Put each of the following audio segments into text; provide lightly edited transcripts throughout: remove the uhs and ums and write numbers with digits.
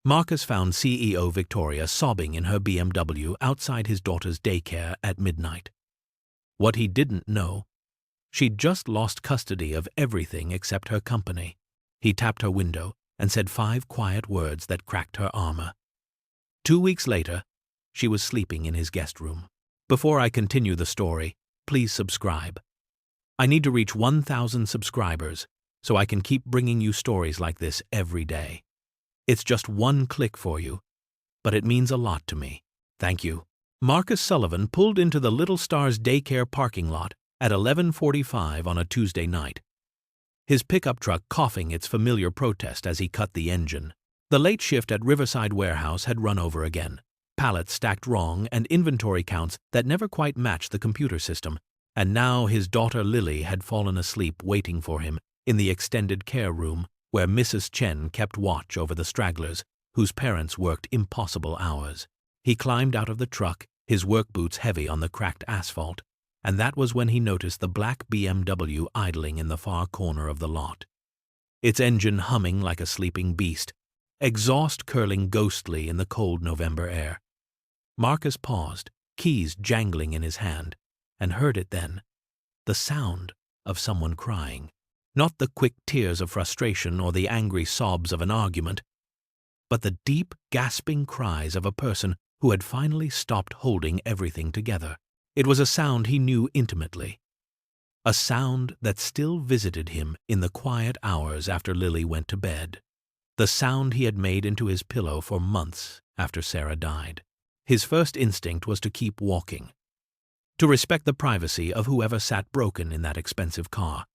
Marcus found CEO Victoria sobbing in her BMW outside his daughter's daycare at midnight. What he didn't know, she'd just lost custody of everything except her company. He tapped her window and said 5 quiet words that cracked her armor. 2 weeks later, she was sleeping in his guest room. Before I continue the story, please subscribe. I need to reach 1,000 subscribers so I can keep bringing you stories like this every day. It's just 1 click for you, but it means a lot to me. Thank you. Marcus Sullivan pulled into the Little Stars daycare parking lot at 11:45 on a Tuesday night, his pickup truck coughing its familiar protest as he cut the engine. The late shift at Riverside Warehouse had run over again, pallets stacked wrong and inventory counts that never quite matched the computer system, and now his daughter Lily had fallen asleep waiting for him in the extended care room where Mrs. Chen kept watch over the stragglers whose parents worked impossible hours. He climbed out of the truck, his work boots heavy on the cracked asphalt, and that was when he noticed the black BMW idling in the far corner of the lot, its engine humming like a sleeping beast, exhaust curling ghostly in the cold November air. Marcus paused, keys jangling in his hand, and heard it then, the sound of someone crying. Not the quick tears of frustration or the angry sobs of an argument, but the deep, gasping cries of a person who had finally stopped holding everything together. It was a sound he knew intimately, a sound that still visited him in the quiet hours after Lily went to bed, the sound he had made into his pillow for months after Sarah died. His first instinct was to keep walking, to respect the privacy of whoever sat broken in that expensive car.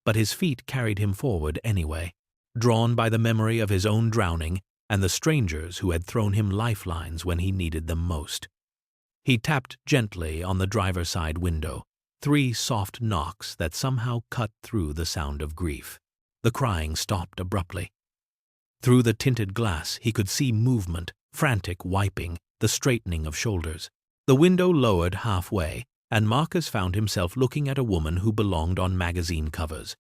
But his feet carried him forward anyway, drawn by the memory of his own drowning and the strangers who had thrown him lifelines when he needed them most. He tapped gently on the driver's side window, 3 soft knocks that somehow cut through the sound of grief. The crying stopped abruptly. Through the tinted glass he could see movement, frantic wiping, the straightening of shoulders. The window lowered halfway, and Marcus found himself looking at a woman who belonged on magazine covers.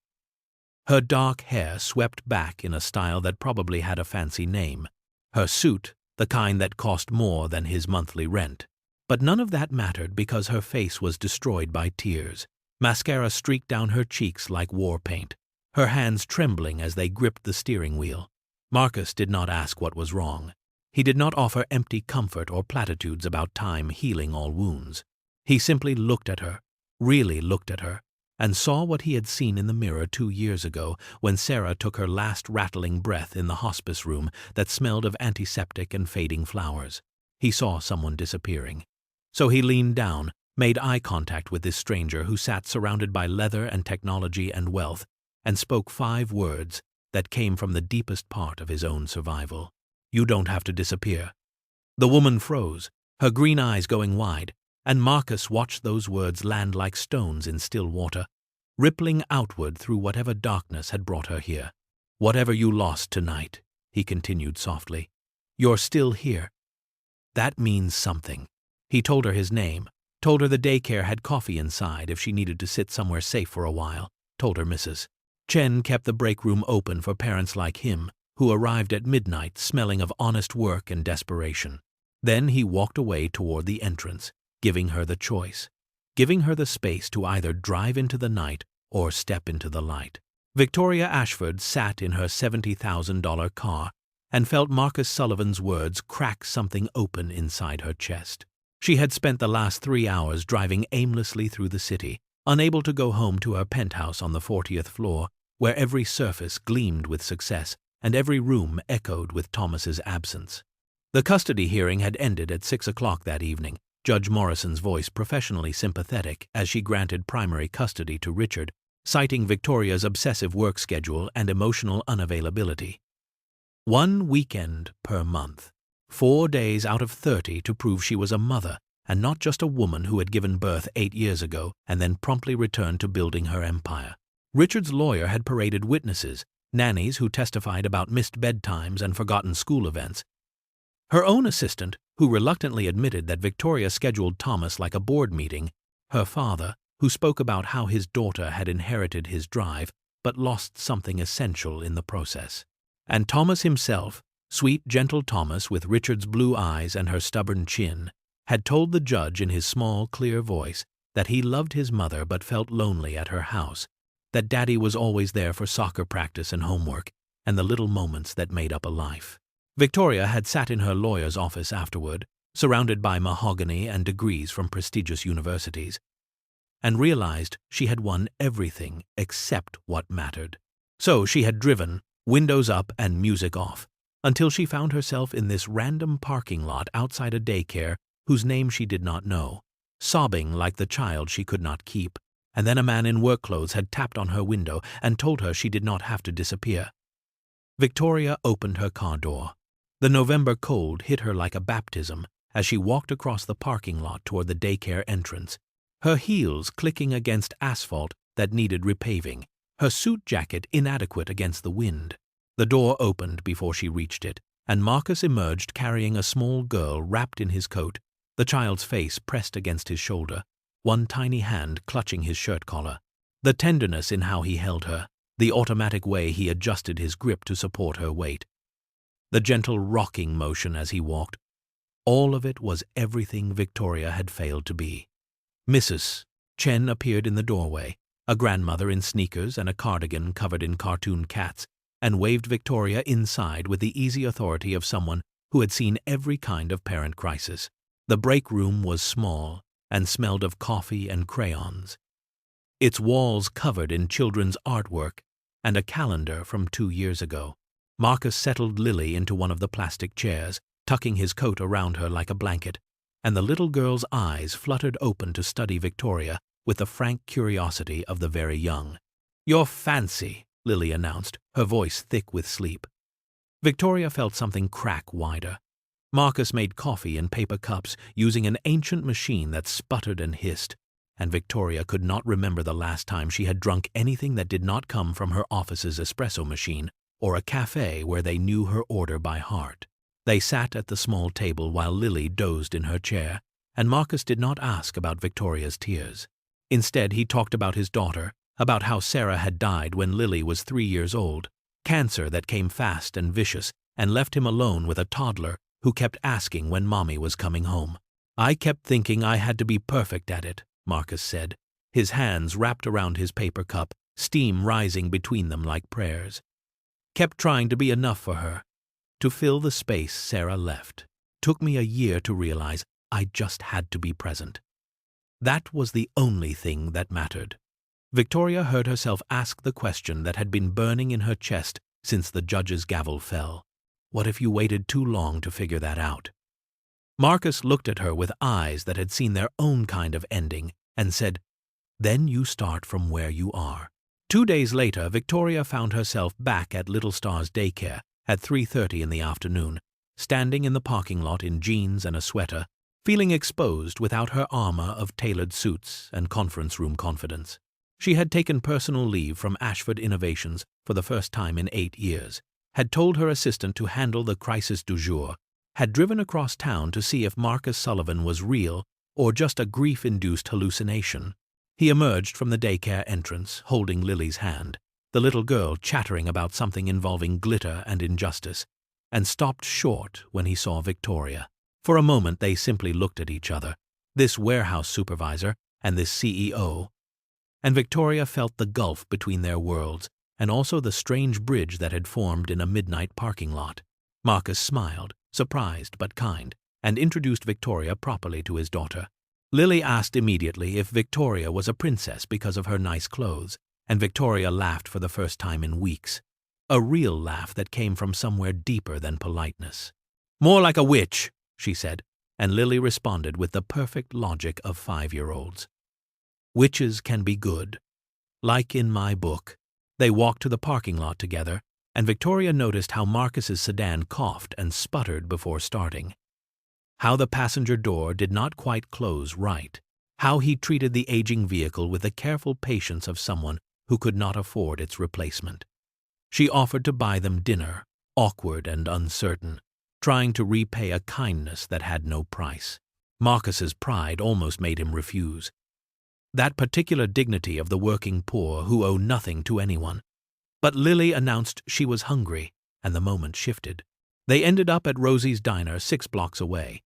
Her dark hair swept back in a style that probably had a fancy name. Her suit, the kind that cost more than his monthly rent. But none of that mattered because her face was destroyed by tears. Mascara streaked down her cheeks like war paint, her hands trembling as they gripped the steering wheel. Marcus did not ask what was wrong. He did not offer empty comfort or platitudes about time healing all wounds. He simply looked at her, really looked at her, and saw what he had seen in the mirror 2 years ago when Sarah took her last rattling breath in the hospice room that smelled of antiseptic and fading flowers. He saw someone disappearing. So he leaned down, made eye contact with this stranger who sat surrounded by leather and technology and wealth, and spoke 5 words that came from the deepest part of his own survival. "You don't have to disappear." The woman froze, her green eyes going wide, and Marcus watched those words land like stones in still water, rippling outward through whatever darkness had brought her here. "Whatever you lost tonight," he continued softly, "you're still here. That means something." He told her his name, told her the daycare had coffee inside if she needed to sit somewhere safe for a while, told her Mrs. Chen kept the break room open for parents like him, who arrived at midnight smelling of honest work and desperation. Then he walked away toward the entrance, giving her the choice, giving her the space to either drive into the night or step into the light. Victoria Ashford sat in her $70,000 car and felt Marcus Sullivan's words crack something open inside her chest. She had spent the last 3 hours driving aimlessly through the city, unable to go home to her penthouse on the 40th floor, where every surface gleamed with success and every room echoed with Thomas's absence. The custody hearing had ended at 6 o'clock that evening, Judge Morrison's voice professionally sympathetic as she granted primary custody to Richard, citing Victoria's obsessive work schedule and emotional unavailability. 1 weekend per month, 4 days out of 30 to prove she was a mother and not just a woman who had given birth 8 years ago and then promptly returned to building her empire. Richard's lawyer had paraded witnesses, nannies who testified about missed bedtimes and forgotten school events. Her own assistant, who reluctantly admitted that Victoria scheduled Thomas like a board meeting, her father, who spoke about how his daughter had inherited his drive but lost something essential in the process, and Thomas himself, Sweet, gentle Thomas, with Richard's blue eyes and her stubborn chin, had told the judge in his small, clear voice that he loved his mother but felt lonely at her house, that Daddy was always there for soccer practice and homework, and the little moments that made up a life. Victoria had sat in her lawyer's office afterward, surrounded by mahogany and degrees from prestigious universities, and realized she had won everything except what mattered. So she had driven, windows up and music off, until she found herself in this random parking lot outside a daycare whose name she did not know, sobbing like the child she could not keep, and then a man in work clothes had tapped on her window and told her she did not have to disappear. Victoria opened her car door. The November cold hit her like a baptism as she walked across the parking lot toward the daycare entrance, her heels clicking against asphalt that needed repaving, her suit jacket inadequate against the wind. The door opened before she reached it, and Marcus emerged carrying a small girl wrapped in his coat, the child's face pressed against his shoulder, one tiny hand clutching his shirt collar. The tenderness in how he held her, the automatic way he adjusted his grip to support her weight, the gentle rocking motion as he walked, all of it was everything Victoria had failed to be. Mrs. Chen appeared in the doorway, a grandmother in sneakers and a cardigan covered in cartoon cats, and waved Victoria inside with the easy authority of someone who had seen every kind of parent crisis. The break room was small and smelled of coffee and crayons, its walls covered in children's artwork and a calendar from 2 years ago. Marcus settled Lily into one of the plastic chairs, tucking his coat around her like a blanket, and the little girl's eyes fluttered open to study Victoria with the frank curiosity of the very young. "You're fancy," Lily announced, her voice thick with sleep. Victoria felt something crack wider. Marcus made coffee in paper cups using an ancient machine that sputtered and hissed, and Victoria could not remember the last time she had drunk anything that did not come from her office's espresso machine or a cafe where they knew her order by heart. They sat at the small table while Lily dozed in her chair, and Marcus did not ask about Victoria's tears. Instead, he talked about his daughter, about how Sarah had died when Lily was 3 years old, cancer that came fast and vicious and left him alone with a toddler who kept asking when Mommy was coming home. "I kept thinking I had to be perfect at it," Marcus said, his hands wrapped around his paper cup, steam rising between them like prayers. "Kept trying to be enough for her, to fill the space Sarah left. Took me a year to realize I just had to be present. That was the only thing that mattered." Victoria heard herself ask the question that had been burning in her chest since the judge's gavel fell. What if you waited too long to figure that out? Marcus looked at her with eyes that had seen their own kind of ending and said, "Then you start from where you are." 2 days later, Victoria found herself back at Little Star's daycare at 3:30 in the afternoon, standing in the parking lot in jeans and a sweater, feeling exposed without her armor of tailored suits and conference room confidence. She had taken personal leave from Ashford Innovations for the first time in 8 years, had told her assistant to handle the crisis du jour, had driven across town to see if Marcus Sullivan was real or just a grief-induced hallucination. He emerged from the daycare entrance, holding Lily's hand, the little girl chattering about something involving glitter and injustice, and stopped short when he saw Victoria. For a moment they simply looked at each other, this warehouse supervisor and this CEO, and Victoria felt the gulf between their worlds and also the strange bridge that had formed in a midnight parking lot. Marcus smiled, surprised but kind, and introduced Victoria properly to his daughter. Lily asked immediately if Victoria was a princess because of her nice clothes, and Victoria laughed for the first time in weeks. A real laugh that came from somewhere deeper than politeness. "More like a witch," she said, and Lily responded with the perfect logic of 5-year-olds. "Witches can be good. Like in my book." They walked to the parking lot together, and Victoria noticed how Marcus's sedan coughed and sputtered before starting. How the passenger door did not quite close right. How he treated the aging vehicle with the careful patience of someone who could not afford its replacement. She offered to buy them dinner, awkward and uncertain, trying to repay a kindness that had no price. Marcus's pride almost made him refuse. That particular dignity of the working poor who owe nothing to anyone. But Lily announced she was hungry, and the moment shifted. They ended up at Rosie's Diner 6 blocks away.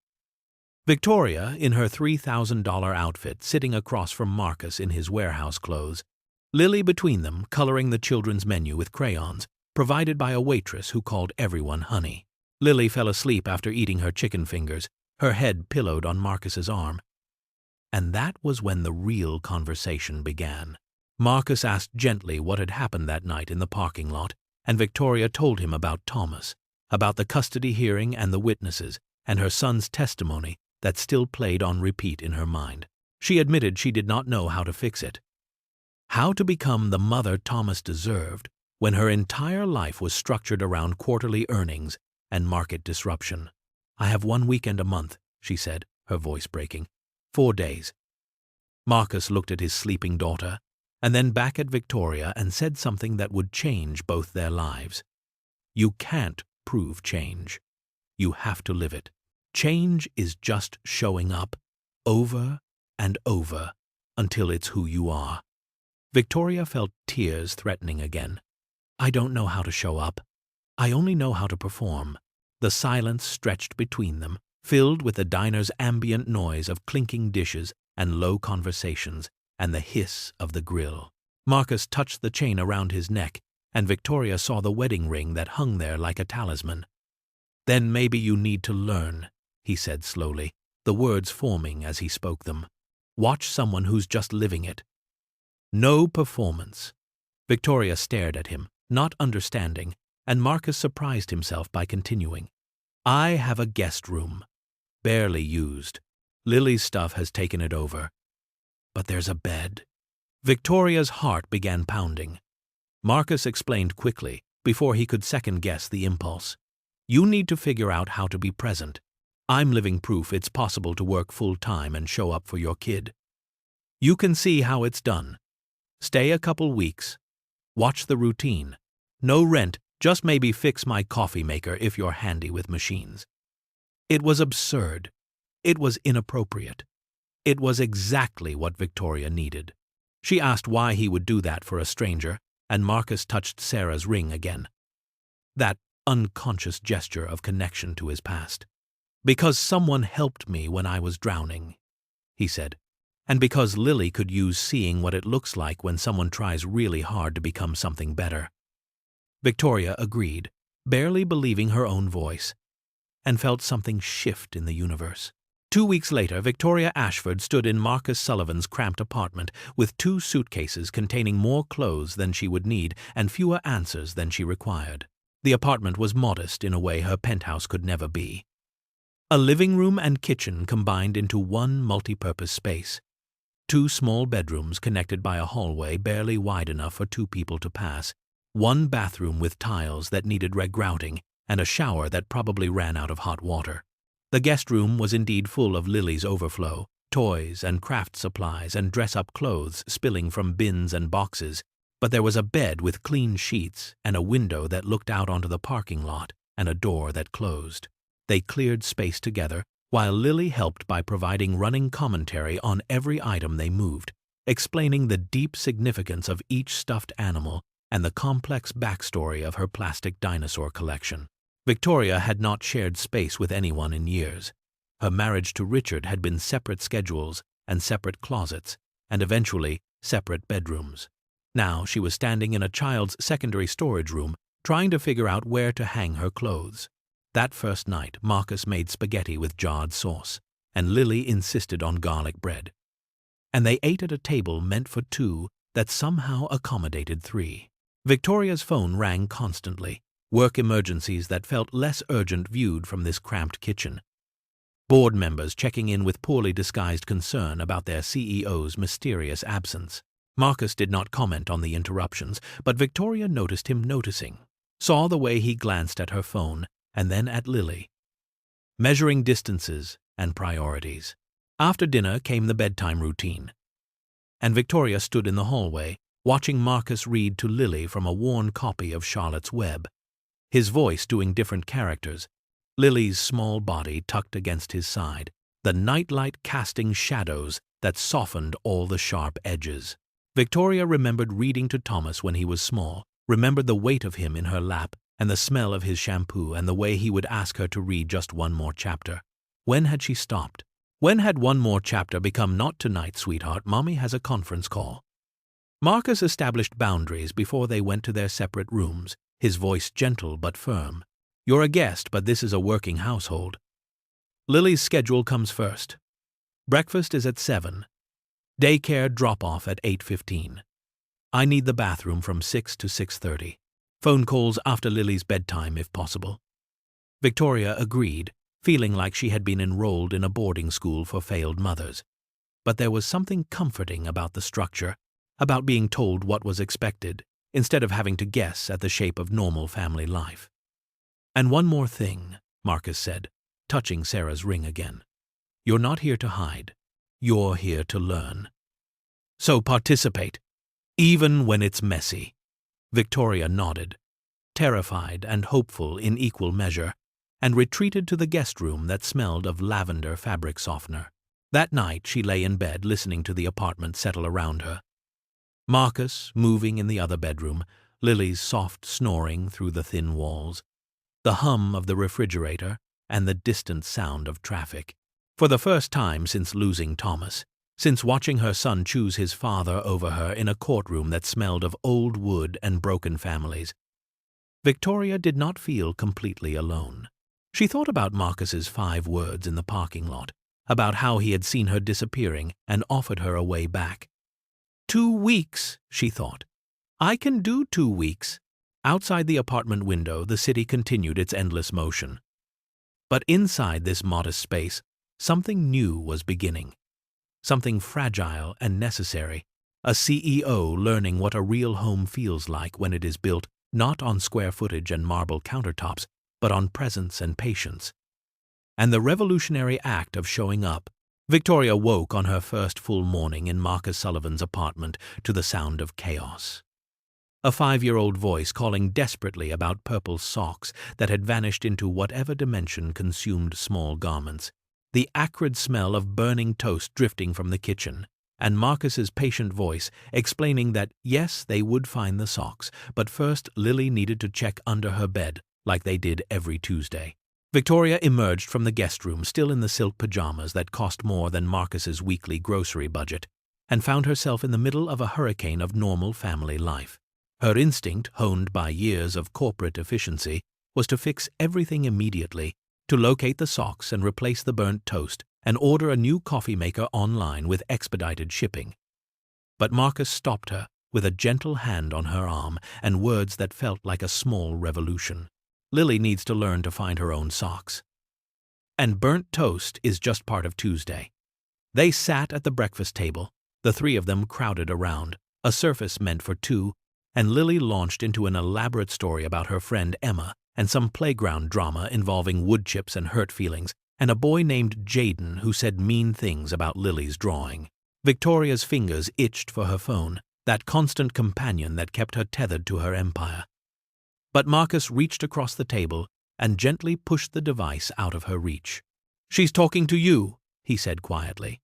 Victoria, in her $3,000 outfit, sitting across from Marcus in his warehouse clothes, Lily between them, coloring the children's menu with crayons, provided by a waitress who called everyone honey. Lily fell asleep after eating her chicken fingers, her head pillowed on Marcus's arm. And that was when the real conversation began. Marcus asked gently what had happened that night in the parking lot, and Victoria told him about Thomas, about the custody hearing and the witnesses, and her son's testimony that still played on repeat in her mind. She admitted she did not know how to fix it. How to become the mother Thomas deserved when her entire life was structured around quarterly earnings and market disruption. "I have 1 weekend a month," she said, her voice breaking. 4 days. Marcus looked at his sleeping daughter, and then back at Victoria and said something that would change both their lives. "You can't prove change. You have to live it. Change is just showing up, over and over, until it's who you are." Victoria felt tears threatening again. "I don't know how to show up. I only know how to perform." The silence stretched between them, filled with the diner's ambient noise of clinking dishes and low conversations and the hiss of the grill. Marcus touched the chain around his neck, and Victoria saw the wedding ring that hung there like a talisman. "Then maybe you need to learn," he said slowly, the words forming as he spoke them. "Watch someone who's just living it. No performance." Victoria stared at him, not understanding, and Marcus surprised himself by continuing. "I have a guest room. Barely used. Lily's stuff has taken it over. But there's a bed." Victoria's heart began pounding. Marcus explained quickly, before he could second-guess the impulse. "You need to figure out how to be present. I'm living proof it's possible to work full-time and show up for your kid. You can see how it's done. Stay a couple weeks. Watch the routine. No rent, just maybe fix my coffee maker if you're handy with machines." It was absurd. It was inappropriate. It was exactly what Victoria needed. She asked why he would do that for a stranger, and Marcus touched Sarah's ring again. That unconscious gesture of connection to his past. "Because someone helped me when I was drowning," he said, "and because Lily could use seeing what it looks like when someone tries really hard to become something better." Victoria agreed, barely believing her own voice, and felt something shift in the universe. 2 weeks later, Victoria Ashford stood in Marcus Sullivan's cramped apartment with 2 suitcases containing more clothes than she would need and fewer answers than she required. The apartment was modest in a way her penthouse could never be. A living room and kitchen combined into one multi-purpose space. 2 small bedrooms connected by a hallway barely wide enough for 2 people to pass. 1 bathroom with tiles that needed regrouting, and a shower that probably ran out of hot water. The guest room was indeed full of Lily's overflow, toys and craft supplies and dress-up clothes spilling from bins and boxes, but there was a bed with clean sheets and a window that looked out onto the parking lot and a door that closed. They cleared space together, while Lily helped by providing running commentary on every item they moved, explaining the deep significance of each stuffed animal and the complex backstory of her plastic dinosaur collection. Victoria had not shared space with anyone in years. Her marriage to Richard had been separate schedules and separate closets, and eventually separate bedrooms. Now she was standing in a child's secondary storage room, trying to figure out where to hang her clothes. That first night, Marcus made spaghetti with jarred sauce, and Lily insisted on garlic bread. And they ate at a table meant for 2 that somehow accommodated 3. Victoria's phone rang constantly, work emergencies that felt less urgent viewed from this cramped kitchen. Board members checking in with poorly disguised concern about their CEO's mysterious absence. Marcus did not comment on the interruptions, but Victoria noticed him noticing, saw the way he glanced at her phone and then at Lily, measuring distances and priorities. After dinner came the bedtime routine, and Victoria stood in the hallway, watching Marcus read to Lily from a worn copy of Charlotte's Web, his voice doing different characters, Lily's small body tucked against his side, the nightlight casting shadows that softened all the sharp edges. Victoria remembered reading to Thomas when he was small, remembered the weight of him in her lap, and the smell of his shampoo and the way he would ask her to read just one more chapter. When had she stopped? When had one more chapter become "not tonight, sweetheart, Mommy has a conference call"? Marcus established boundaries before they went to their separate rooms, his voice gentle but firm. "You're a guest, but this is a working household. Lily's schedule comes first. Breakfast is at 7. Daycare drop-off at 8:15. I need the bathroom from 6 to 6:30. Phone calls after Lily's bedtime if possible." Victoria agreed, feeling like she had been enrolled in a boarding school for failed mothers. But there was something comforting about the structure, about being told what was expected, instead of having to guess at the shape of normal family life. "And one more thing," Marcus said, touching Sarah's ring again. "You're not here to hide. You're here to learn. So participate, even when it's messy." Victoria nodded, terrified and hopeful in equal measure, and retreated to the guest room that smelled of lavender fabric softener. That night she lay in bed listening to the apartment settle around her. Marcus moving in the other bedroom, Lily's soft snoring through the thin walls, the hum of the refrigerator, and the distant sound of traffic. For the first time since losing Thomas, since watching her son choose his father over her in a courtroom that smelled of old wood and broken families, Victoria did not feel completely alone. She thought about Marcus's 5 words in the parking lot, about how he had seen her disappearing and offered her a way back. 2 weeks, she thought. I can do 2 weeks. Outside the apartment window, the city continued its endless motion. But inside this modest space, something new was beginning. Something fragile and necessary. A CEO learning what a real home feels like when it is built not on square footage and marble countertops, but on presence and patience. And the revolutionary act of showing up. Victoria woke on her first full morning in Marcus Sullivan's apartment to the sound of chaos. A 5-year-old voice calling desperately about purple socks that had vanished into whatever dimension consumed small garments. The acrid smell of burning toast drifting from the kitchen, and Marcus's patient voice explaining that yes, they would find the socks, but first Lily needed to check under her bed like they did every Tuesday. Victoria emerged from the guest room still in the silk pajamas that cost more than Marcus's weekly grocery budget, and found herself in the middle of a hurricane of normal family life. Her instinct, honed by years of corporate efficiency, was to fix everything immediately, to locate the socks and replace the burnt toast and order a new coffee maker online with expedited shipping. But Marcus stopped her with a gentle hand on her arm and words that felt like a small revolution. Lily needs to learn to find her own socks. And burnt toast is just part of Tuesday. They sat at the breakfast table, the 3 of them crowded around, a surface meant for 2, and Lily launched into an elaborate story about her friend Emma and some playground drama involving wood chips and hurt feelings, and a boy named Jaden who said mean things about Lily's drawing. Victoria's fingers itched for her phone, that constant companion that kept her tethered to her empire. But Marcus reached across the table and gently pushed the device out of her reach. "She's talking to you," he said quietly.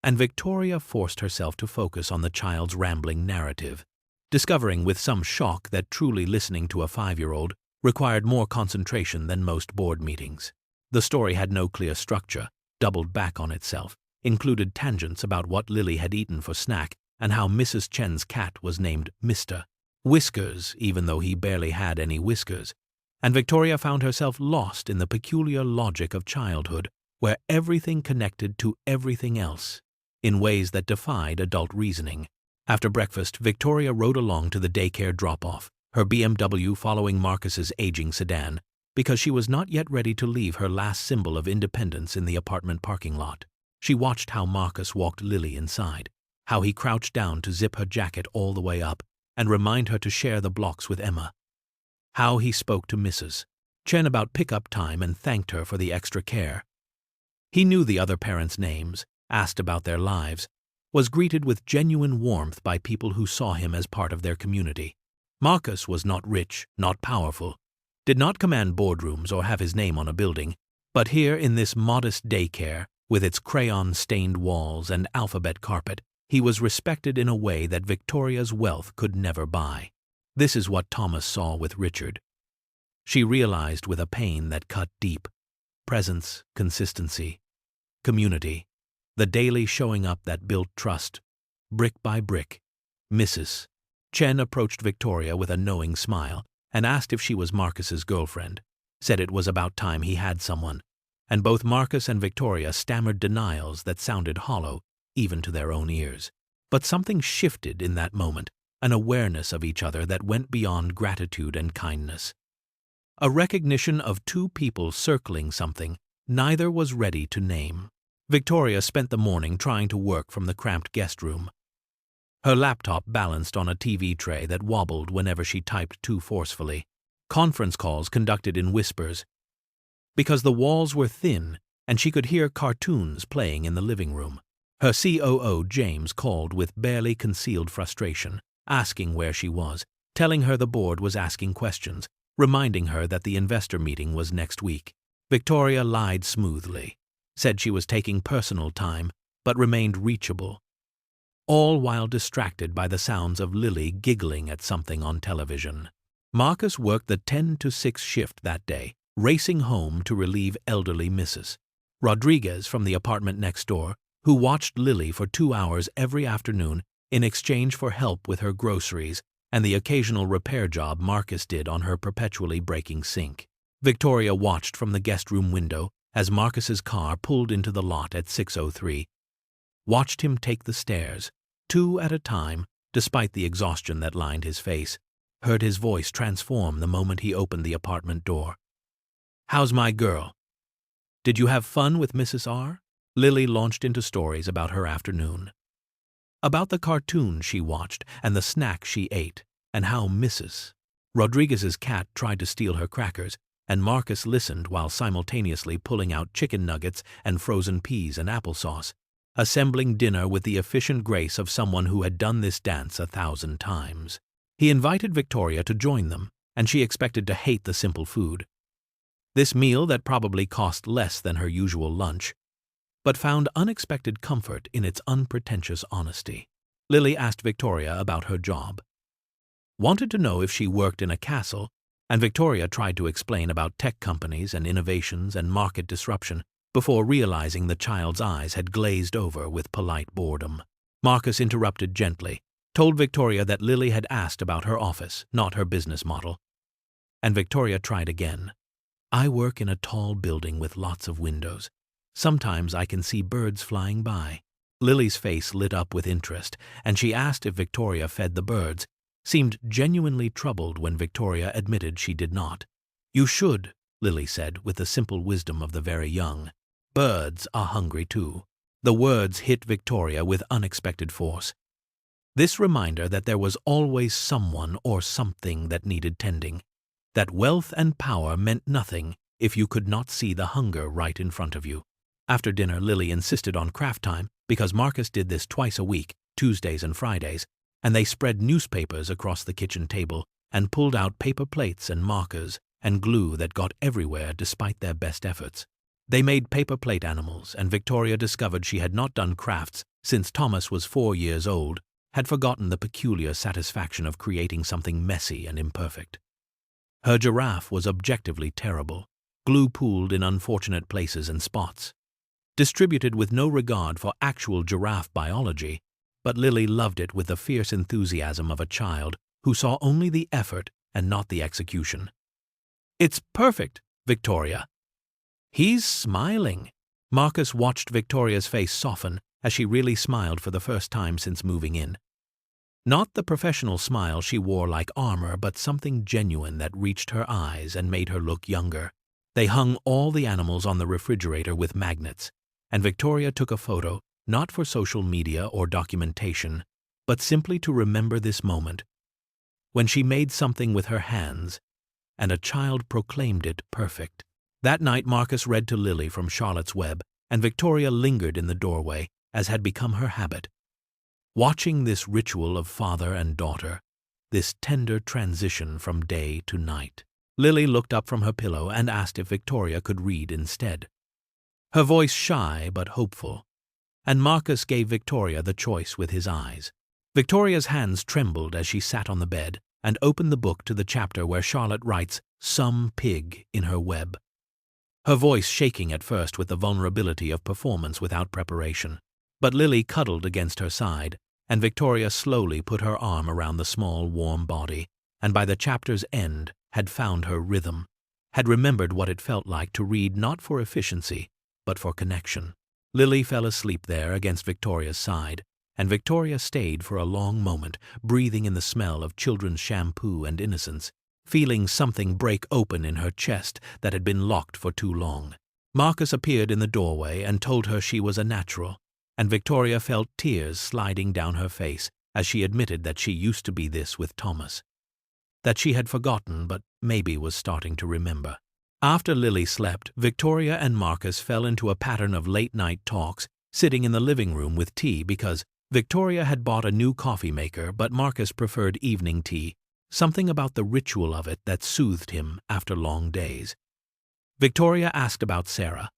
And Victoria forced herself to focus on the child's rambling narrative, discovering with some shock that truly listening to a 5-year-old required more concentration than most board meetings. The story had no clear structure, doubled back on itself, included tangents about what Lily had eaten for snack and how Mrs. Chen's cat was named Mr. Whiskers, even though he barely had any whiskers. And Victoria found herself lost in the peculiar logic of childhood, where everything connected to everything else, in ways that defied adult reasoning. After breakfast, Victoria rode along to the daycare drop-off, her BMW following Marcus's aging sedan, because she was not yet ready to leave her last symbol of independence in the apartment parking lot. She watched how Marcus walked Lily inside, how he crouched down to zip her jacket all the way up and remind her to share the blocks with Emma, how he spoke to Mrs. Chen about pickup time and thanked her for the extra care. He knew the other parents' names, asked about their lives, was greeted with genuine warmth by people who saw him as part of their community. Marcus was not rich, not powerful, did not command boardrooms or have his name on a building, but here in this modest daycare, with its crayon-stained walls and alphabet carpet, he was respected in a way that Victoria's wealth could never buy. This is what Thomas saw with Richard. She realized with a pain that cut deep. Presence, consistency, community, the daily showing up that built trust, brick by brick. Mrs. Chen approached Victoria with a knowing smile and asked if she was Marcus's girlfriend, said it was about time he had someone, and both Marcus and Victoria stammered denials that sounded hollow even to their own ears. But something shifted in that moment, an awareness of each other that went beyond gratitude and kindness. A recognition of two people circling something neither was ready to name. Victoria spent the morning trying to work from the cramped guest room. Her laptop balanced on a TV tray that wobbled whenever she typed too forcefully. Conference calls conducted in whispers, because the walls were thin and she could hear cartoons playing in the living room. Her COO, James, called with barely concealed frustration, asking where she was, telling her the board was asking questions, reminding her that the investor meeting was next week. Victoria lied smoothly, said she was taking personal time, but remained reachable, all while distracted by the sounds of Lily giggling at something on television. Marcus worked the 10 to 6 shift that day, racing home to relieve elderly Mrs. Rodriguez from the apartment next door, who watched Lily for 2 hours every afternoon in exchange for help with her groceries and the occasional repair job Marcus did on her perpetually breaking sink. Victoria watched from the guest room window as Marcus's car pulled into the lot at 6:03, watched him take the stairs, 2 at a time, despite the exhaustion that lined his face, heard his voice transform the moment he opened the apartment door. "How's my girl? Did you have fun with Mrs. R?" Lily launched into stories about her afternoon. About the cartoon she watched and the snack she ate, and how Mrs. Rodriguez's cat tried to steal her crackers, and Marcus listened while simultaneously pulling out chicken nuggets and frozen peas and applesauce, assembling dinner with the efficient grace of someone who had done this dance 1,000 times. He invited Victoria to join them, and she expected to hate the simple food. This meal that probably cost less than her usual lunch, but found unexpected comfort in its unpretentious honesty. Lily asked Victoria about her job. Wanted to know if she worked in a castle, and Victoria tried to explain about tech companies and innovations and market disruption before realizing the child's eyes had glazed over with polite boredom. Marcus interrupted gently, told Victoria that Lily had asked about her office, not her business model. And Victoria tried again. "I work in a tall building with lots of windows. Sometimes I can see birds flying by." Lily's face lit up with interest, and she asked if Victoria fed the birds, seemed genuinely troubled when Victoria admitted she did not. "You should," Lily said with the simple wisdom of the very young. "Birds are hungry too." The words hit Victoria with unexpected force. This reminder that there was always someone or something that needed tending, that wealth and power meant nothing if you could not see the hunger right in front of you. After dinner, Lily insisted on craft time because Marcus did this twice a week, Tuesdays and Fridays, and they spread newspapers across the kitchen table and pulled out paper plates and markers and glue that got everywhere despite their best efforts. They made paper plate animals, and Victoria discovered she had not done crafts since Thomas was 4 years old, had forgotten the peculiar satisfaction of creating something messy and imperfect. Her giraffe was objectively terrible, glue pooled in unfortunate places and spots, distributed with no regard for actual giraffe biology, but Lily loved it with the fierce enthusiasm of a child who saw only the effort and not the execution. "It's perfect, Victoria." "He's smiling." Marcus watched Victoria's face soften as she really smiled for the first time since moving in. Not the professional smile she wore like armor, but something genuine that reached her eyes and made her look younger. They hung all the animals on the refrigerator with magnets, and Victoria took a photo, not for social media or documentation, but simply to remember this moment, when she made something with her hands, and a child proclaimed it perfect. That night Marcus read to Lily from Charlotte's Web, and Victoria lingered in the doorway, as had become her habit. Watching this ritual of father and daughter, this tender transition from day to night. Lily looked up from her pillow and asked if Victoria could read instead. Her voice shy but hopeful, and Marcus gave Victoria the choice with his eyes. Victoria's hands trembled as she sat on the bed and opened the book to the chapter where Charlotte writes, some pig in her web. Her voice shaking at first with the vulnerability of performance without preparation. But Lily cuddled against her side, and Victoria slowly put her arm around the small, warm body, and by the chapter's end had found her rhythm, had remembered what it felt like to read not for efficiency, but for connection. Lily fell asleep there against Victoria's side, and Victoria stayed for a long moment, breathing in the smell of children's shampoo and innocence, feeling something break open in her chest that had been locked for too long. Marcus appeared in the doorway and told her she was a natural, and Victoria felt tears sliding down her face as she admitted that she used to be this with Thomas, that she had forgotten but maybe was starting to remember. After Lily slept, Victoria and Marcus fell into a pattern of late-night talks, sitting in the living room with tea because Victoria had bought a new coffee maker, but Marcus preferred evening tea, something about the ritual of it that soothed him after long days. Victoria asked about Sarah,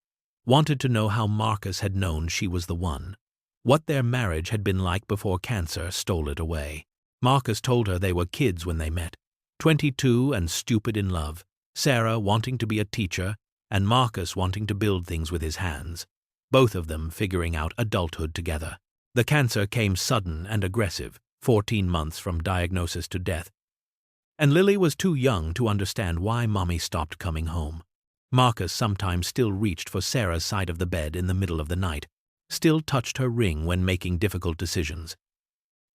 wanted to know how Marcus had known she was the one, what their marriage had been like before cancer stole it away. Marcus told her they were kids when they met, 22 and stupid in love, Sarah wanting to be a teacher and Marcus wanting to build things with his hands, both of them figuring out adulthood together. The cancer came sudden and aggressive, 14 months from diagnosis to death, and Lily was too young to understand why Mommy stopped coming home. Marcus sometimes still reached for Sarah's side of the bed in the middle of the night, still touched her ring when making difficult decisions,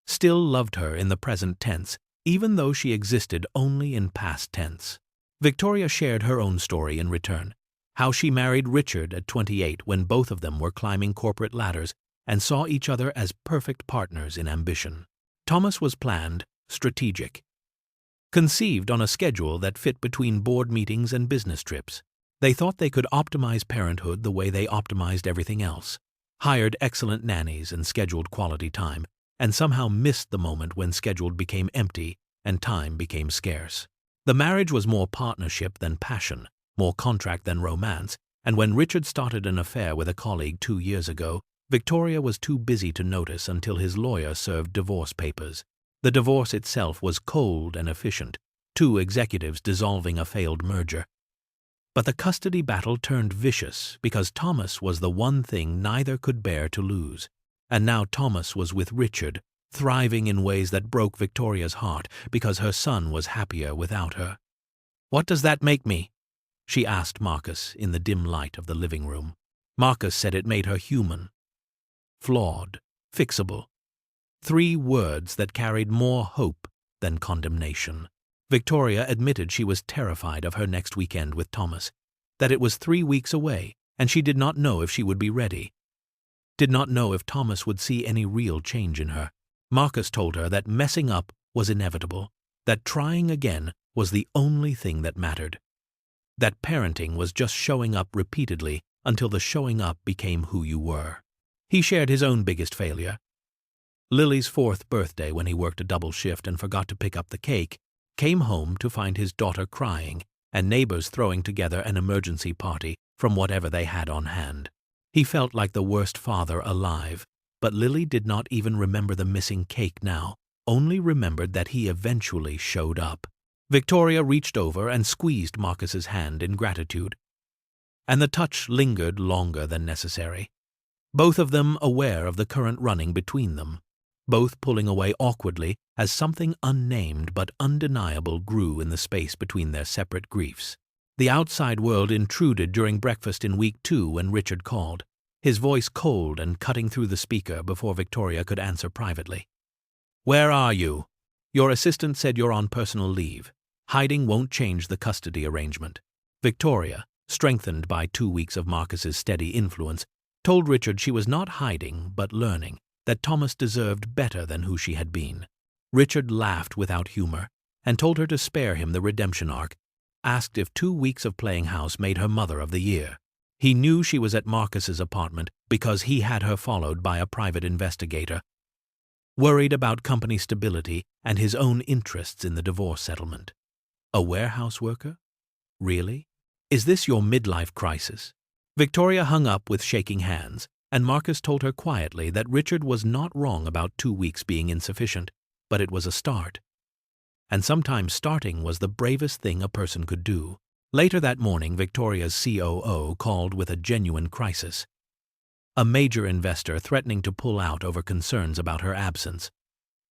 still loved her in the present tense, even though she existed only in past tense. Victoria shared her own story in return, how she married Richard at 28 when both of them were climbing corporate ladders and saw each other as perfect partners in ambition. Thomas was planned, strategic, conceived on a schedule that fit between board meetings and business trips. They thought they could optimize parenthood the way they optimized everything else, hired excellent nannies and scheduled quality time, and somehow missed the moment when scheduled became empty and time became scarce. The marriage was more partnership than passion, more contract than romance, and when Richard started an affair with a colleague 2 years ago, Victoria was too busy to notice until his lawyer served divorce papers. The divorce itself was cold and efficient, 2 executives dissolving a failed merger. But the custody battle turned vicious because Thomas was the one thing neither could bear to lose. And now Thomas was with Richard, thriving in ways that broke Victoria's heart because her son was happier without her. "What does that make me?" she asked Marcus in the dim light of the living room. Marcus said it made her human, flawed, fixable. 3 words that carried more hope than condemnation. Victoria admitted she was terrified of her next weekend with Thomas, that it was 3 weeks away, and she did not know if she would be ready. Did not know if Thomas would see any real change in her. Marcus told her that messing up was inevitable, that trying again was the only thing that mattered, that parenting was just showing up repeatedly until the showing up became who you were. He shared his own biggest failure. Lily's 4th birthday, when he worked a double shift and forgot to pick up the cake, came home to find his daughter crying and neighbors throwing together an emergency party from whatever they had on hand. He felt like the worst father alive, but Lily did not even remember the missing cake now, only remembered that he eventually showed up. Victoria reached over and squeezed Marcus's hand in gratitude, and the touch lingered longer than necessary. Both of them aware of the current running between them, both pulling away awkwardly as something unnamed but undeniable grew in the space between their separate griefs. The outside world intruded during breakfast in week 2 when Richard called, his voice cold and cutting through the speaker before Victoria could answer privately. "Where are you? Your assistant said you're on personal leave. Hiding won't change the custody arrangement." Victoria, strengthened by 2 weeks of Marcus's steady influence, told Richard she was not hiding but learning, that Thomas deserved better than who she had been. Richard laughed without humor and told her to spare him the redemption arc, asked if 2 weeks of playing house made her Mother of the Year. He knew she was at Marcus's apartment because he had her followed by a private investigator, worried about company stability and his own interests in the divorce settlement. A warehouse worker? Really? Is this your midlife crisis? Victoria hung up with shaking hands, and Marcus told her quietly that Richard was not wrong about 2 weeks being insufficient, but it was a start. and sometimes starting was the bravest thing a person could do. Later that morning, Victoria's COO called with a genuine crisis. A major investor threatening to pull out over concerns about her absence.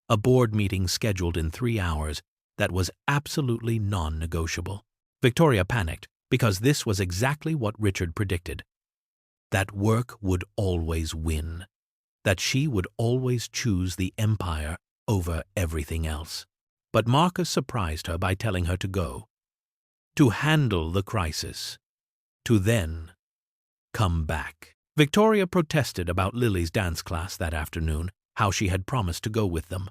A board meeting scheduled in 3 hours that was absolutely non-negotiable. Victoria panicked because this was exactly what Richard predicted. That work would always win. That she would always choose the empire over everything else. But Marcus surprised her by telling her to go. To handle the crisis. To then come back. Victoria protested about Lily's dance class that afternoon, how she had promised to go with them.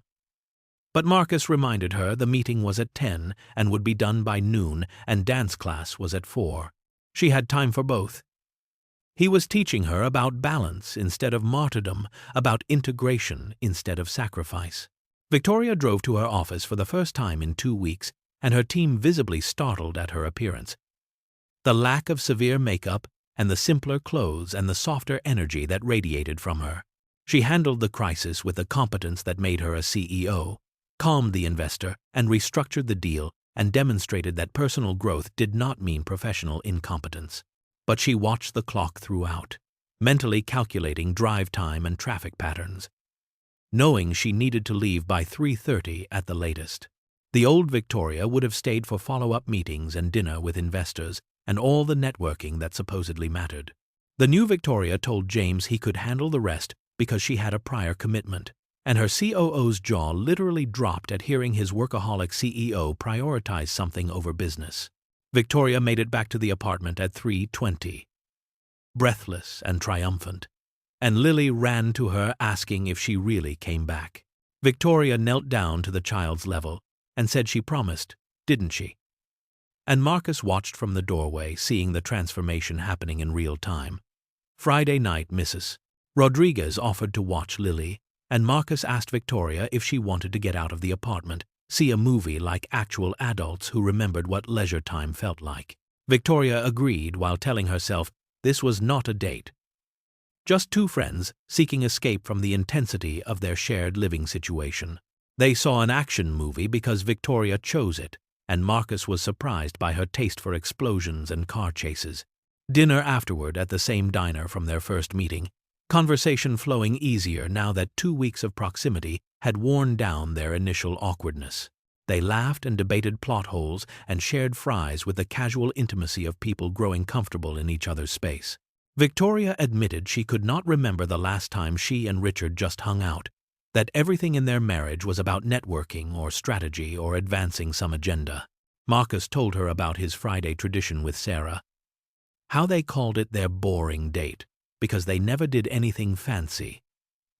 But Marcus reminded her the meeting was at 10 and would be done by noon, and dance class was at 4. She had time for both. He was teaching her about balance instead of martyrdom, about integration instead of sacrifice. Victoria drove to her office for the first time in 2 weeks, and her team visibly startled at her appearance. The lack of severe makeup and the simpler clothes and the softer energy that radiated from her. She handled the crisis with the competence that made her a CEO, calmed the investor and restructured the deal, and demonstrated that personal growth did not mean professional incompetence. But she watched the clock throughout, mentally calculating drive time and traffic patterns, knowing she needed to leave by 3:30 at the latest. The old Victoria would have stayed for follow-up meetings and dinner with investors and all the networking that supposedly mattered. The new Victoria told James he could handle the rest because she had a prior commitment, and her COO's jaw literally dropped at hearing his workaholic CEO prioritize something over business. Victoria made it back to the apartment at 3:20, breathless and triumphant, and Lily ran to her asking if she really came back. Victoria knelt down to the child's level and said she promised, didn't she? And Marcus watched from the doorway, seeing the transformation happening in real time. Friday night, Mrs. Rodriguez offered to watch Lily, and Marcus asked Victoria if she wanted to get out of the apartment, see a movie like actual adults who remembered what leisure time felt like. Victoria agreed while telling herself this was not a date. Just two friends seeking escape from the intensity of their shared living situation. They saw an action movie because Victoria chose it, and Marcus was surprised by her taste for explosions and car chases. Dinner afterward at the same diner from their first meeting, conversation flowing easier now that 2 weeks of proximity had worn down their initial awkwardness. They laughed and debated plot holes and shared fries with the casual intimacy of people growing comfortable in each other's space. Victoria admitted she could not remember the last time she and Richard just hung out, that everything in their marriage was about networking or strategy or advancing some agenda. Marcus told her about his Friday tradition with Sarah, how they called it their boring date, because they never did anything fancy,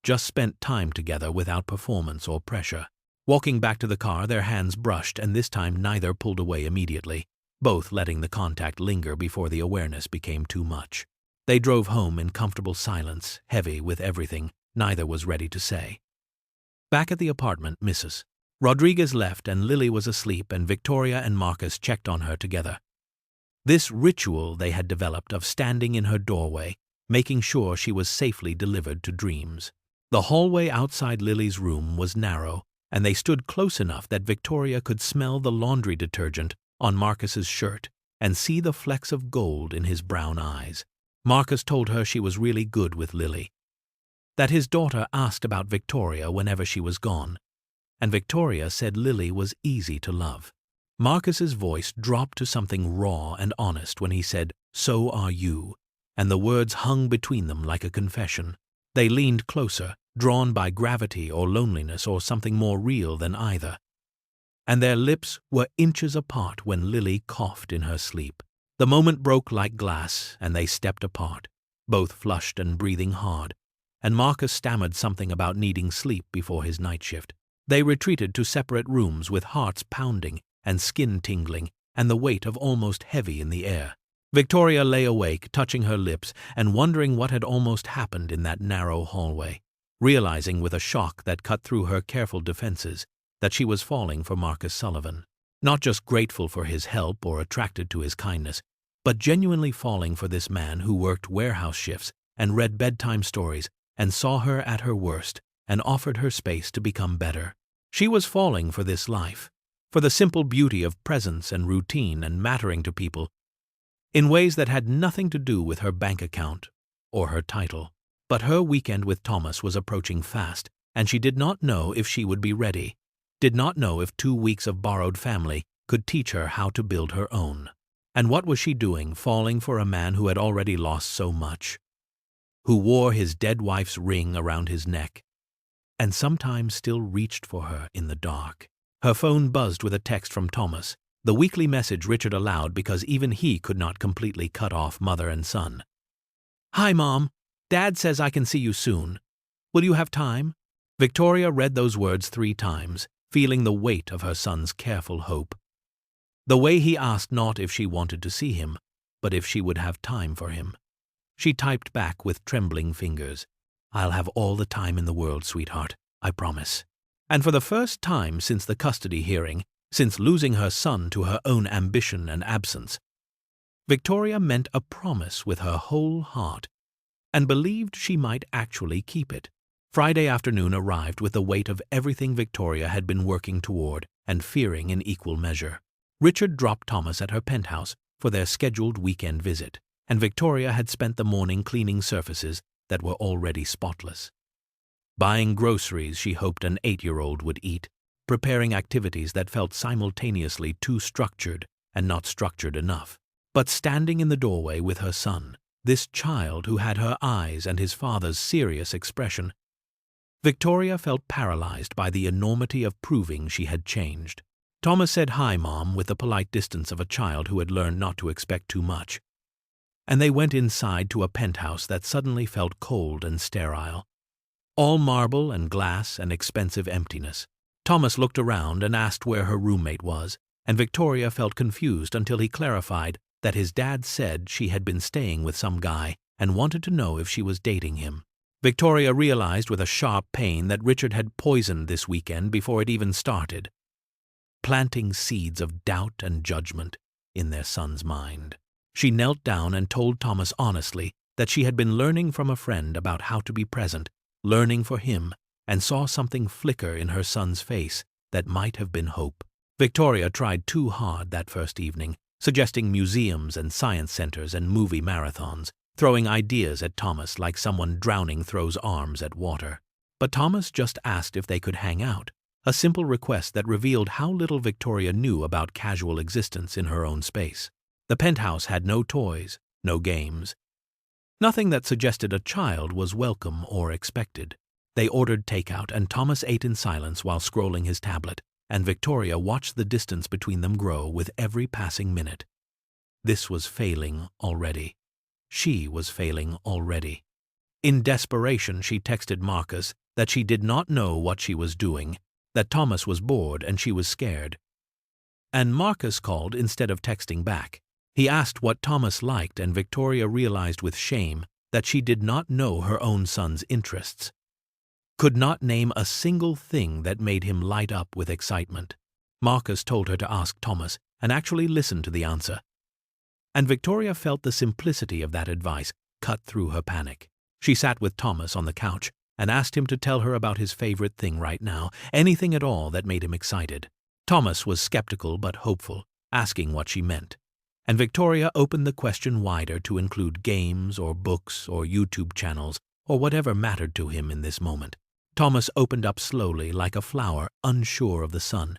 just spent time together without performance or pressure. Walking back to the car, their hands brushed, and this time neither pulled away immediately, both letting the contact linger before the awareness became too much. They drove home in comfortable silence, heavy with everything neither was ready to say. Back at the apartment, Mrs. Rodriguez left and Lily was asleep, and Victoria and Marcus checked on her together. This ritual they had developed of standing in her doorway, making sure she was safely delivered to dreams. The hallway outside Lily's room was narrow, and they stood close enough that Victoria could smell the laundry detergent on Marcus's shirt and see the flecks of gold in his brown eyes. Marcus told her she was really good with Lily, that his daughter asked about Victoria whenever she was gone, and Victoria said Lily was easy to love. Marcus's voice dropped to something raw and honest when he said, "So are you," and the words hung between them like a confession. They leaned closer, drawn by gravity or loneliness or something more real than either. And their lips were inches apart when Lily coughed in her sleep. The moment broke like glass, and they stepped apart, both flushed and breathing hard, and Marcus stammered something about needing sleep before his night shift. They retreated to separate rooms with hearts pounding and skin tingling and the weight of almost heavy in the air. Victoria lay awake, touching her lips and wondering what had almost happened in that narrow hallway, realizing with a shock that cut through her careful defenses that she was falling for Marcus Sullivan. Not just grateful for his help or attracted to his kindness, but genuinely falling for this man who worked warehouse shifts and read bedtime stories and saw her at her worst and offered her space to become better. She was falling for this life, for the simple beauty of presence and routine and mattering to people, in ways that had nothing to do with her bank account or her title. But her weekend with Thomas was approaching fast, and she did not know if she would be ready, did not know if 2 weeks of borrowed family could teach her how to build her own. And what was she doing, falling for a man who had already lost so much, who wore his dead wife's ring around his neck, and sometimes still reached for her in the dark? Her phone buzzed with a text from Thomas, the weekly message Richard allowed because even he could not completely cut off mother and son. "Hi, Mom. Dad says I can see you soon. Will you have time?" Victoria read those words 3 times, feeling the weight of her son's careful hope. The way he asked not if she wanted to see him, but if she would have time for him. She typed back with trembling fingers, "I'll have all the time in the world, sweetheart, I promise." And for the first time since the custody hearing, since losing her son to her own ambition and absence, Victoria meant a promise with her whole heart and believed she might actually keep it. Friday afternoon arrived with the weight of everything Victoria had been working toward and fearing in equal measure. Richard dropped Thomas at her penthouse for their scheduled weekend visit, and Victoria had spent the morning cleaning surfaces that were already spotless, buying groceries she hoped an 8-year-old would eat, preparing activities that felt simultaneously too structured and not structured enough. But standing in the doorway with her son, this child who had her eyes and his father's serious expression, Victoria felt paralyzed by the enormity of proving she had changed. Thomas said, "Hi, Mom," with the polite distance of a child who had learned not to expect too much, and they went inside to a penthouse that suddenly felt cold and sterile. All marble and glass and expensive emptiness. Thomas looked around and asked where her roommate was, and Victoria felt confused until he clarified that his dad said she had been staying with some guy and wanted to know if she was dating him. Victoria realized with a sharp pain that Richard had poisoned this weekend before it even started, planting seeds of doubt and judgment in their son's mind. She knelt down and told Thomas honestly that she had been learning from a friend about how to be present, learning for him, and saw something flicker in her son's face that might have been hope. Victoria tried too hard that first evening, suggesting museums and science centers and movie marathons, throwing ideas at Thomas like someone drowning throws arms at water. But Thomas just asked if they could hang out, a simple request that revealed how little Victoria knew about casual existence in her own space. The penthouse had no toys, no games, nothing that suggested a child was welcome or expected. They ordered takeout, and Thomas ate in silence while scrolling his tablet, and Victoria watched the distance between them grow with every passing minute. This was failing already. She was failing already. In desperation, she texted Marcus that she did not know what she was doing, that Thomas was bored and she was scared. And Marcus called instead of texting back. He asked what Thomas liked, and Victoria realized with shame that she did not know her own son's interests, could not name a single thing that made him light up with excitement. Marcus told her to ask Thomas and actually listen to the answer. And Victoria felt the simplicity of that advice cut through her panic. She sat with Thomas on the couch and asked him to tell her about his favorite thing right now, anything at all that made him excited. Thomas was skeptical but hopeful, asking what she meant. And Victoria opened the question wider to include games or books or YouTube channels or whatever mattered to him in this moment. Thomas opened up slowly like a flower unsure of the sun,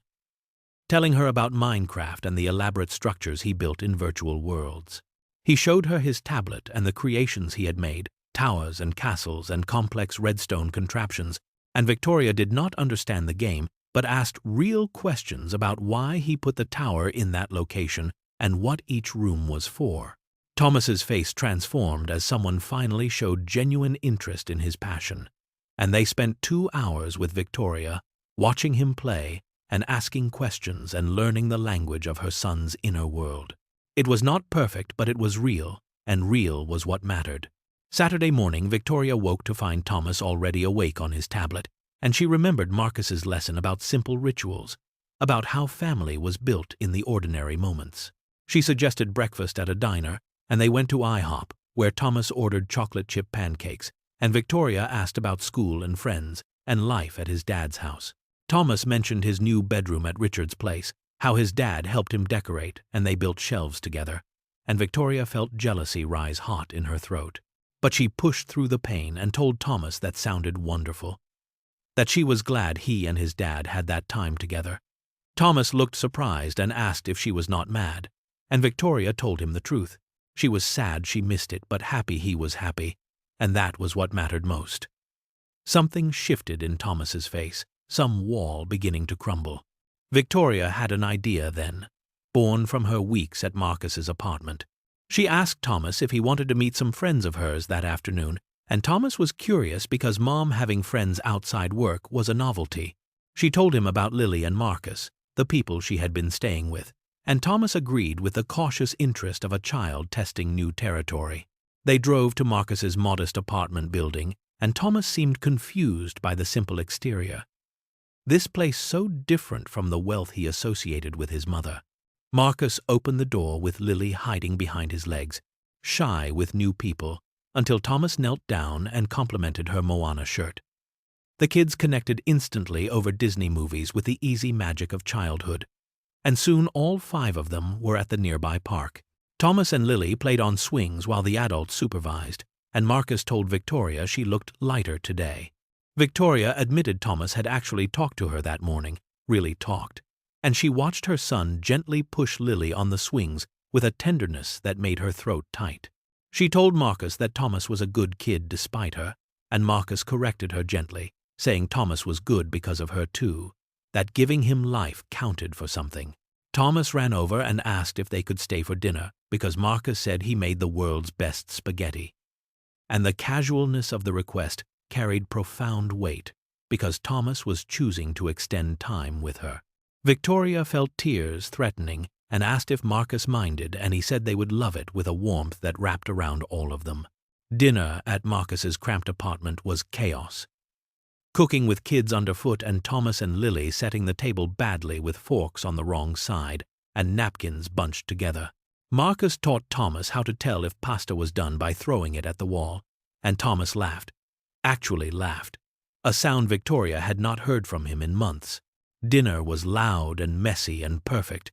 telling her about Minecraft and the elaborate structures he built in virtual worlds. He showed her his tablet and the creations he had made, towers and castles and complex redstone contraptions, and Victoria did not understand the game but asked real questions about why he put the tower in that location and what each room was for. Thomas's face transformed as someone finally showed genuine interest in his passion, and they spent 2 hours with Victoria, watching him play and asking questions and learning the language of her son's inner world. It was not perfect, but it was real, and real was what mattered. Saturday morning, Victoria woke to find Thomas already awake on his tablet, and she remembered Marcus's lesson about simple rituals, about how family was built in the ordinary moments. She suggested breakfast at a diner, and they went to IHOP, where Thomas ordered chocolate chip pancakes, and Victoria asked about school and friends and life at his dad's house. Thomas mentioned his new bedroom at Richard's place, how his dad helped him decorate and they built shelves together, and Victoria felt jealousy rise hot in her throat. But she pushed through the pain and told Thomas that sounded wonderful, that she was glad he and his dad had that time together. Thomas looked surprised and asked if she was not mad, and Victoria told him the truth. She was sad she missed it, but happy he was happy, and that was what mattered most. Something shifted in Thomas's face, some wall beginning to crumble. Victoria had an idea then, born from her weeks at Marcus's apartment. She asked Thomas if he wanted to meet some friends of hers that afternoon, and Thomas was curious because Mom having friends outside work was a novelty. She told him about Lily and Marcus, the people she had been staying with, and Thomas agreed with the cautious interest of a child testing new territory. They drove to Marcus's modest apartment building, and Thomas seemed confused by the simple exterior. This place so different from the wealth he associated with his mother. Marcus opened the door with Lily hiding behind his legs, shy with new people, until Thomas knelt down and complimented her Moana shirt. The kids connected instantly over Disney movies with the easy magic of childhood, and soon all 5 of them were at the nearby park. Thomas and Lily played on swings while the adults supervised, and Marcus told Victoria she looked lighter today. Victoria admitted Thomas had actually talked to her that morning, really talked, and she watched her son gently push Lily on the swings with a tenderness that made her throat tight. She told Marcus that Thomas was a good kid despite her, and Marcus corrected her gently, saying Thomas was good because of her too, that giving him life counted for something. Thomas ran over and asked if they could stay for dinner because Marcus said he made the world's best spaghetti. And the casualness of the request carried profound weight because Thomas was choosing to extend time with her. Victoria felt tears threatening and asked if Marcus minded, and he said they would love it with a warmth that wrapped around all of them. Dinner at Marcus's cramped apartment was chaos. Cooking with kids underfoot and Thomas and Lily setting the table badly with forks on the wrong side and napkins bunched together. Marcus taught Thomas how to tell if pasta was done by throwing it at the wall, and Thomas laughed. Actually laughed. A sound Victoria had not heard from him in months. Dinner was loud and messy and perfect.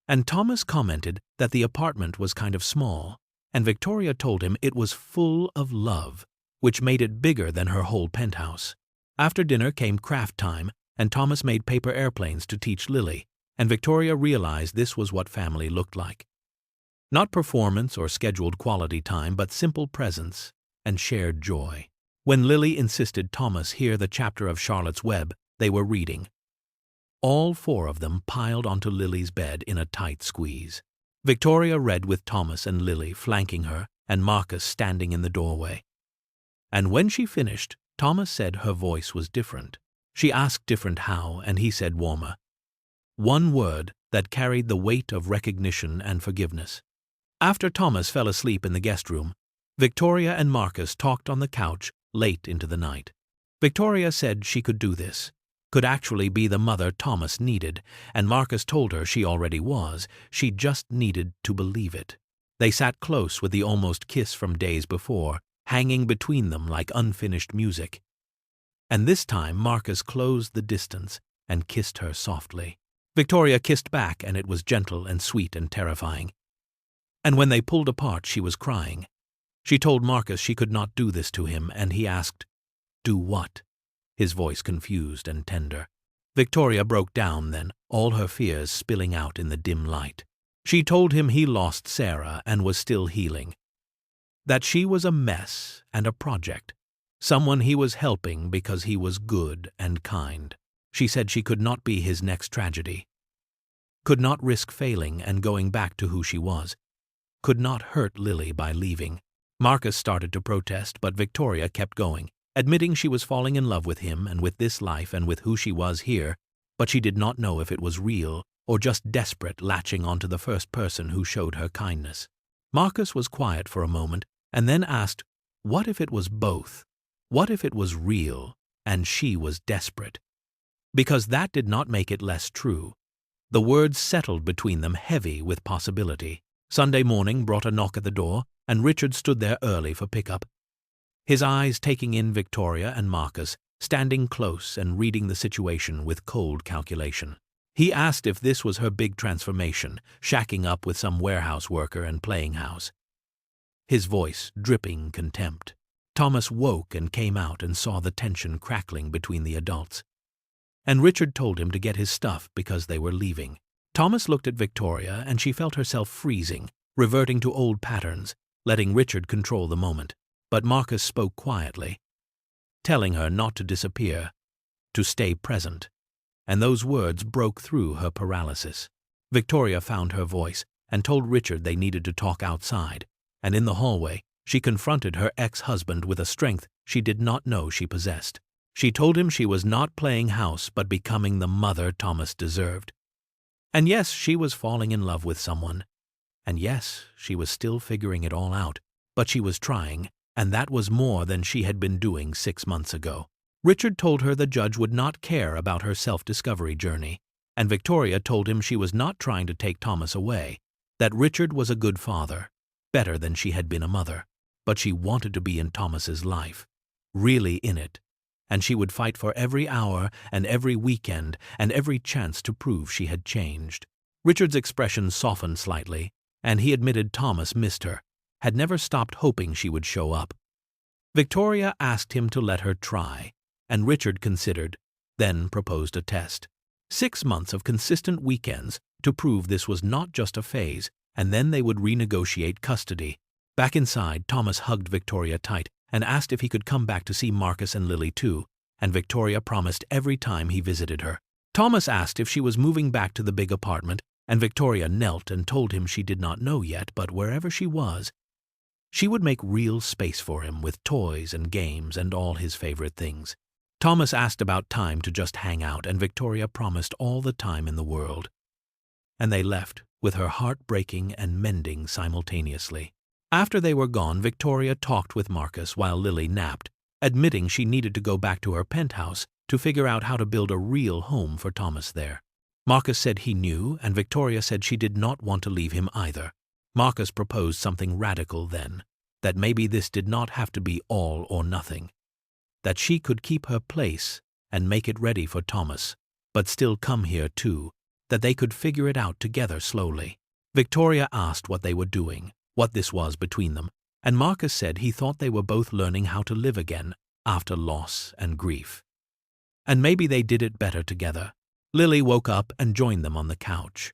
And Thomas commented that the apartment was kind of small, and Victoria told him it was full of love, which made it bigger than her whole penthouse. After dinner came craft time, and Thomas made paper airplanes to teach Lily, and Victoria realized this was what family looked like. Not performance or scheduled quality time, but simple presence and shared joy. When Lily insisted Thomas hear the chapter of Charlotte's Web, they were reading. All 4 of them piled onto Lily's bed in a tight squeeze. Victoria read with Thomas and Lily flanking her and Marcus standing in the doorway. And when she finished, Thomas said her voice was different. She asked different how, and he said warmer. One word that carried the weight of recognition and forgiveness. After Thomas fell asleep in the guest room, Victoria and Marcus talked on the couch late into the night. Victoria said she could do this, could actually be the mother Thomas needed, and Marcus told her she already was, she just needed to believe it. They sat close with the almost kiss from days before, hanging between them like unfinished music. And this time Marcus closed the distance and kissed her softly. Victoria kissed back, and it was gentle and sweet and terrifying. And when they pulled apart, she was crying. She told Marcus she could not do this to him, and he asked, "Do what?" His voice confused and tender. Victoria broke down then, all her fears spilling out in the dim light. She told him he lost Sarah and was still healing. That she was a mess and a project, someone he was helping because he was good and kind. She said she could not be his next tragedy, could not risk failing and going back to who she was, could not hurt Lily by leaving. Marcus started to protest, but Victoria kept going, admitting she was falling in love with him and with this life and with who she was here, but she did not know if it was real or just desperate, latching onto the first person who showed her kindness. Marcus was quiet for a moment and then asked, what if it was both? What if it was real and she was desperate? Because that did not make it less true. The words settled between them, heavy with possibility. Sunday morning brought a knock at the door, and Richard stood there early for pickup, his eyes taking in Victoria and Marcus, standing close and reading the situation with cold calculation. He asked if this was her big transformation, shacking up with some warehouse worker and playing house. His voice dripping contempt. Thomas woke and came out and saw the tension crackling between the adults. And Richard told him to get his stuff because they were leaving. Thomas looked at Victoria and she felt herself freezing, reverting to old patterns, letting Richard control the moment. But Marcus spoke quietly, telling her not to disappear, to stay present. And those words broke through her paralysis. Victoria found her voice and told Richard they needed to talk outside, and in the hallway, she confronted her ex-husband with a strength she did not know she possessed. She told him she was not playing house but becoming the mother Thomas deserved. And yes, she was falling in love with someone. And yes, she was still figuring it all out, but she was trying, and that was more than she had been doing 6 months ago. Richard told her the judge would not care about her self-discovery journey, and Victoria told him she was not trying to take Thomas away, that Richard was a good father, better than she had been a mother, but she wanted to be in Thomas's life, really in it, and she would fight for every hour and every weekend and every chance to prove she had changed. Richard's expression softened slightly, and he admitted Thomas missed her, had never stopped hoping she would show up. Victoria asked him to let her try, and Richard considered, then proposed a test. 6 months of consistent weekends to prove this was not just a phase, and then they would renegotiate custody. Back inside, Thomas hugged Victoria tight and asked if he could come back to see Marcus and Lily too, and Victoria promised every time he visited her. Thomas asked if she was moving back to the big apartment, and Victoria knelt and told him she did not know yet, but wherever she was, she would make real space for him with toys and games and all his favorite things. Thomas asked about time to just hang out, and Victoria promised all the time in the world. And they left, with her heart breaking and mending simultaneously. After they were gone, Victoria talked with Marcus while Lily napped, admitting she needed to go back to her penthouse to figure out how to build a real home for Thomas there. Marcus said he knew, and Victoria said she did not want to leave him either. Marcus proposed something radical then, that maybe this did not have to be all or nothing, that she could keep her place and make it ready for Thomas, but still come here too, that they could figure it out together slowly. Victoria asked what they were doing, what this was between them, and Marcus said he thought they were both learning how to live again after loss and grief. And maybe they did it better together. Lily woke up and joined them on the couch,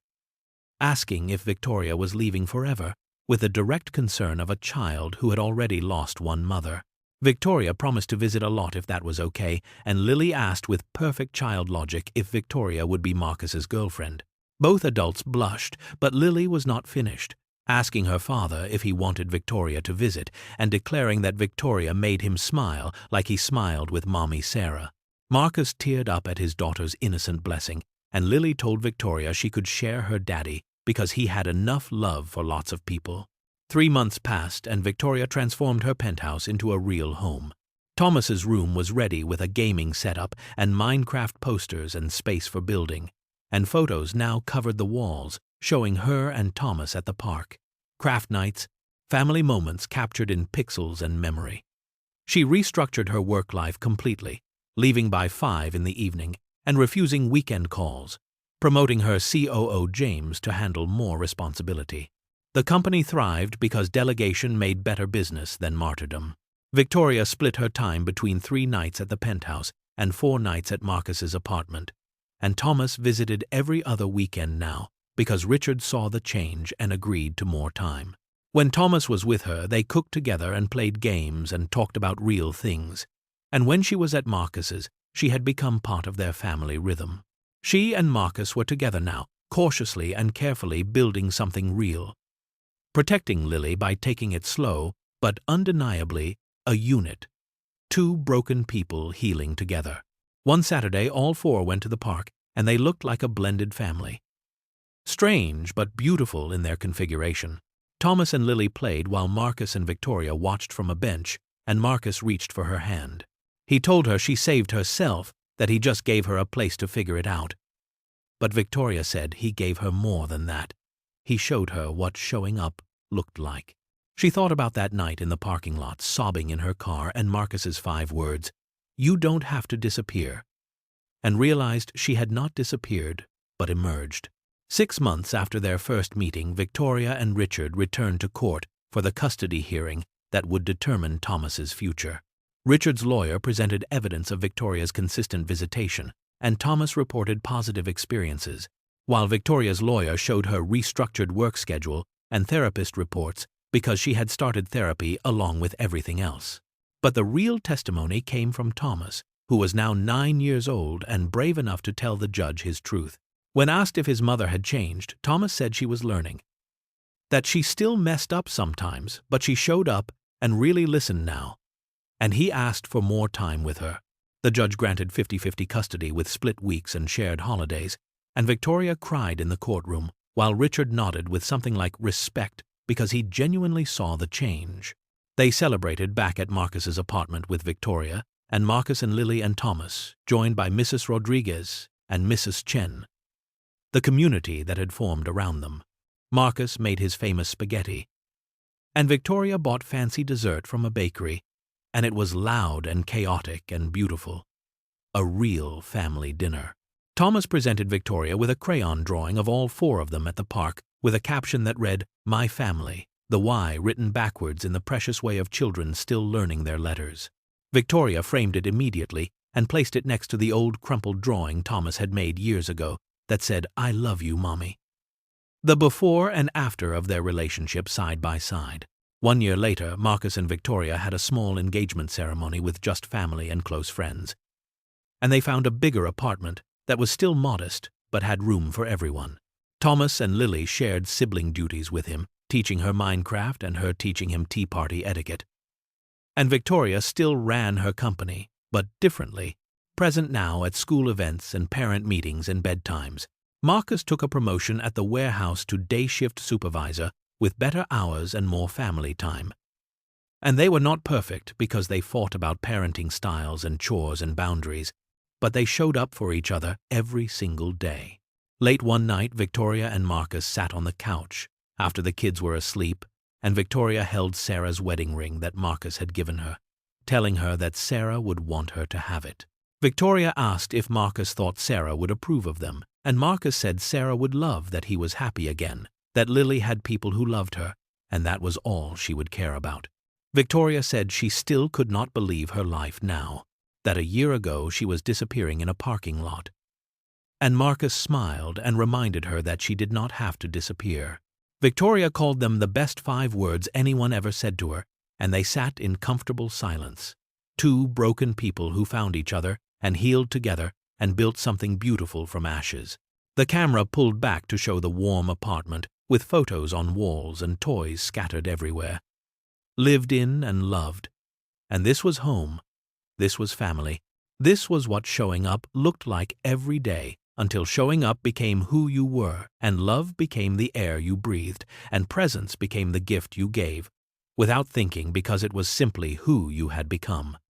asking if Victoria was leaving forever, with the direct concern of a child who had already lost one mother. Victoria promised to visit a lot if that was okay, and Lily asked with perfect child logic if Victoria would be Marcus's girlfriend. Both adults blushed, but Lily was not finished, asking her father if he wanted Victoria to visit, and declaring that Victoria made him smile like he smiled with Mommy Sarah. Marcus teared up at his daughter's innocent blessing, and Lily told Victoria she could share her daddy because he had enough love for lots of people. 3 months passed, and Victoria transformed her penthouse into a real home. Thomas's room was ready with a gaming setup and Minecraft posters and space for building, and photos now covered the walls, showing her and Thomas at the park. Craft nights, family moments captured in pixels and memory. She restructured her work life completely, leaving by 5 in the evening and refusing weekend calls, promoting her COO James to handle more responsibility. The company thrived because delegation made better business than martyrdom. Victoria split her time between 3 nights at the penthouse and 4 nights at Marcus's apartment, and Thomas visited every other weekend now because Richard saw the change and agreed to more time. When Thomas was with her, they cooked together and played games and talked about real things, and when she was at Marcus's, she had become part of their family rhythm. She and Marcus were together now, cautiously and carefully building something real, protecting Lily by taking it slow, but undeniably a unit. 2 broken people healing together. One Saturday, all 4 went to the park, and they looked like a blended family. Strange, but beautiful in their configuration. Thomas and Lily played while Marcus and Victoria watched from a bench, and Marcus reached for her hand. He told her she saved herself, that he just gave her a place to figure it out. But Victoria said he gave her more than that. He showed her what showing up looked like. She thought about that night in the parking lot, sobbing in her car, and Marcus's 5 words, "You don't have to disappear," and realized she had not disappeared, but emerged. 6 months after their first meeting, Victoria and Richard returned to court for the custody hearing that would determine Thomas's future. Richard's lawyer presented evidence of Victoria's consistent visitation, and Thomas reported positive experiences, while Victoria's lawyer showed her restructured work schedule and therapist reports because she had started therapy along with everything else. But the real testimony came from Thomas, who was now 9 years old and brave enough to tell the judge his truth. When asked if his mother had changed, Thomas said she was learning, that she still messed up sometimes, but she showed up and really listened now, and he asked for more time with her. The judge granted 50-50 custody with split weeks and shared holidays, and Victoria cried in the courtroom, while Richard nodded with something like respect because he genuinely saw the change. They celebrated back at Marcus's apartment with Victoria, and Marcus and Lily and Thomas, joined by Mrs. Rodriguez and Mrs. Chen, the community that had formed around them. Marcus made his famous spaghetti, and Victoria bought fancy dessert from a bakery, and it was loud and chaotic and beautiful. A real family dinner. Thomas presented Victoria with a crayon drawing of all 4 of them at the park with a caption that read, "My family," the Y written backwards in the precious way of children still learning their letters. Victoria framed it immediately and placed it next to the old crumpled drawing Thomas had made years ago that said, "I love you, Mommy." The before and after of their relationship side by side. 1 year later, Marcus and Victoria had a small engagement ceremony with just family and close friends. And they found a bigger apartment that was still modest but had room for everyone. Thomas and Lily shared sibling duties with him, teaching her Minecraft and her teaching him tea party etiquette. And Victoria still ran her company, but differently, present now at school events and parent meetings and bedtimes. Marcus took a promotion at the warehouse to day shift supervisor with better hours and more family time. And they were not perfect because they fought about parenting styles and chores and boundaries, but they showed up for each other every single day. Late one night, Victoria and Marcus sat on the couch after the kids were asleep, and Victoria held Sarah's wedding ring that Marcus had given her, telling her that Sarah would want her to have it. Victoria asked if Marcus thought Sarah would approve of them, and Marcus said Sarah would love that he was happy again, that Lily had people who loved her, and that was all she would care about. Victoria said she still could not believe her life now, that a year ago she was disappearing in a parking lot. And Marcus smiled and reminded her that she did not have to disappear. Victoria called them the best 5 words anyone ever said to her, and they sat in comfortable silence. 2 broken people who found each other and healed together and built something beautiful from ashes. The camera pulled back to show the warm apartment with photos on walls and toys scattered everywhere. Lived in and loved. And this was home. This was family. This was what showing up looked like every day, until showing up became who you were, and love became the air you breathed, and presence became the gift you gave, without thinking because it was simply who you had become.